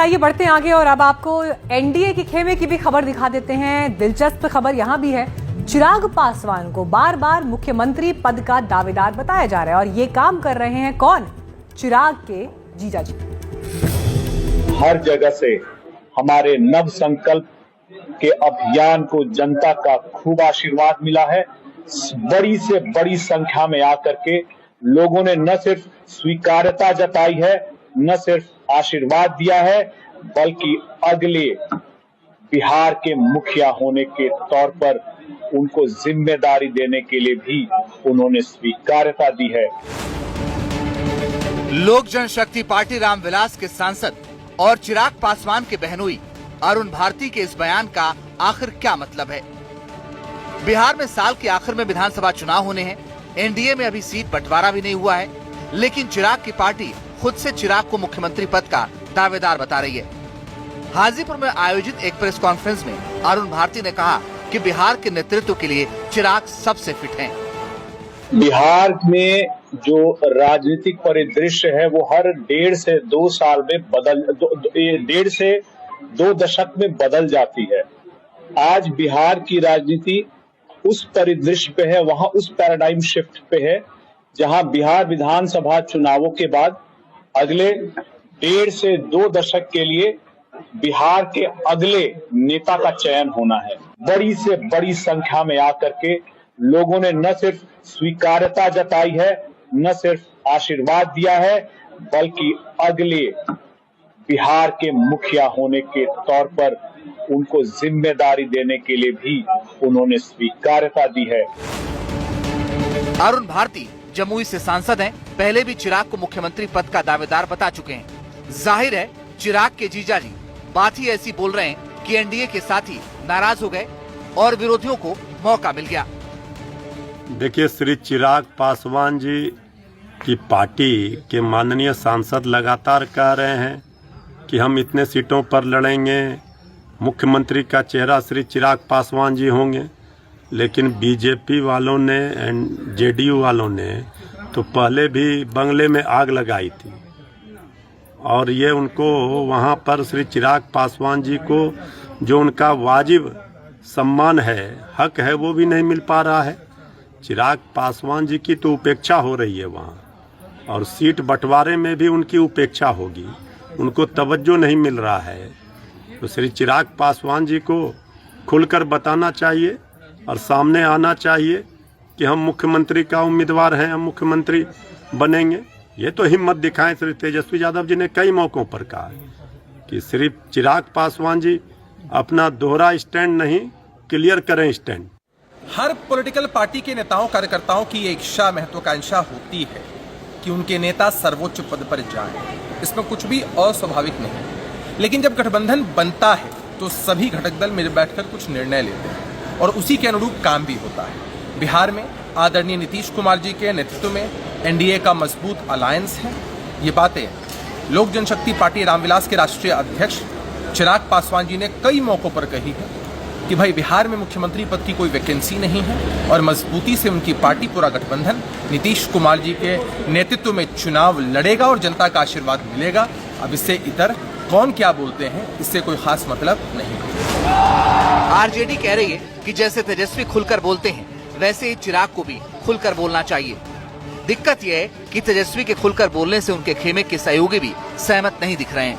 चलिए आइए बढ़ते हैं आगे और अब आपको एनडीए के खेमे की भी खबर दिखा देते हैं। दिलचस्प खबर यहाँ भी है। चिराग पासवान को बार बार मुख्यमंत्री पद का दावेदार बताया जा रहा है और ये काम कर रहे हैं कौन? चिराग के जीजा जी। हर जगह से हमारे नव संकल्प के अभियान को जनता का खूब आशीर्वाद मिला है। बड़ी से बड़ी संख्या में आकर के लोगों ने न सिर्फ स्वीकार्यता जताई है, न सिर्फ आशीर्वाद दिया है, बल्कि अगले बिहार के मुखिया होने के तौर पर उनको जिम्मेदारी देने के लिए भी उन्होंने स्वीकार्यता दी है। लोक जनशक्ति पार्टी रामविलास के सांसद और चिराग पासवान के बहनोई अरुण भारती के इस बयान का आखिर क्या मतलब है? बिहार में साल के आखिर में विधानसभा चुनाव होने हैं। एनडीए में अभी सीट बंटवारा भी नहीं हुआ है, लेकिन चिराग की पार्टी खुद से चिराग को मुख्यमंत्री पद का दावेदार बता रही है। हाजीपुर में आयोजित एक प्रेस कॉन्फ्रेंस में अरुण भारती ने कहा कि बिहार के नेतृत्व के लिए चिराग सबसे फिट हैं। बिहार में जो राजनीतिक परिदृश्य है वो हर 1.5 से 2 साल में 1.5 से 2 दशक में बदल जाती है। आज बिहार की राजनीति उस परिदृश्य पे है, वहां उस पैराडाइम शिफ्ट पे है जहां बिहार विधानसभा चुनावों के बाद अगले 1.5 से 2 दशक के लिए बिहार के अगले नेता का चयन होना है। बड़ी से बड़ी संख्या में आकर के लोगों ने न सिर्फ स्वीकार्यता जताई है, न सिर्फ आशीर्वाद दिया है, बल्कि अगले बिहार के मुखिया होने के तौर पर उनको जिम्मेदारी देने के लिए भी उन्होंने स्वीकार्यता दी है। अरुण भारती जमुई से सांसद हैं, पहले भी चिराग को मुख्यमंत्री पद का दावेदार बता चुके हैं। जाहिर है चिराग के जीजा जी बात ही ऐसी बोल रहे हैं कि एनडीए के साथी नाराज हो गए और विरोधियों को मौका मिल गया। देखिए, श्री चिराग पासवान जी की पार्टी के माननीय सांसद लगातार कह रहे हैं कि हम इतने सीटों पर लड़ेंगे, मुख्यमंत्री का चेहरा श्री चिराग पासवान जी होंगे। लेकिन बीजेपी वालों ने एंड जेडीयू वालों ने तो पहले भी बंगले में आग लगाई थी और ये उनको वहाँ पर श्री चिराग पासवान जी को जो उनका वाजिब सम्मान है, हक है, वो भी नहीं मिल पा रहा है। चिराग पासवान जी की तो उपेक्षा हो रही है वहाँ, और सीट बंटवारे में भी उनकी उपेक्षा होगी, उनको तवज्जो नहीं मिल रहा है। तो श्री चिराग पासवान जी को खुलकर बताना चाहिए और सामने आना चाहिए कि हम मुख्यमंत्री का उम्मीदवार हैं, हम मुख्यमंत्री बनेंगे। ये तो हिम्मत दिखाएं। श्री तेजस्वी यादव जी ने कई मौकों पर कहा कि श्री चिराग पासवान जी अपना दोहरा स्टैंड नहीं, क्लियर करें स्टैंड। हर पॉलिटिकल पार्टी के नेताओं कार्यकर्ताओं की एक इच्छा, महत्वाकांक्षा होती है कि उनके नेता सर्वोच्च पद पर जाएं। इसमें कुछ भी अस्वाभाविक नहीं, लेकिन जब गठबंधन बनता है तो सभी घटक दल मिल बैठकर कुछ निर्णय लेते हैं और उसी के अनुरूप काम भी होता है। बिहार में आदरणीय नीतीश कुमार जी के नेतृत्व में एनडीए का मजबूत अलायंस है। ये बातें लोक जनशक्ति पार्टी रामविलास के राष्ट्रीय अध्यक्ष चिराग पासवान जी ने कई मौकों पर कही है कि भाई बिहार में मुख्यमंत्री पद की कोई वैकेंसी नहीं है और मजबूती से उनकी पार्टी पूरा गठबंधन नीतीश कुमार जी के नेतृत्व में चुनाव लड़ेगा और जनता का आशीर्वाद मिलेगा। अब इससे इतर कौन क्या बोलते हैं, इससे कोई खास मतलब नहीं। आरजेडी कह रही है कि जैसे तेजस्वी खुलकर बोलते हैं, वैसे ही चिराग को भी खुलकर बोलना चाहिए। दिक्कत यह है कि तेजस्वी के खुलकर बोलने से उनके खेमे के सहयोगी भी सहमत नहीं दिख रहे हैं।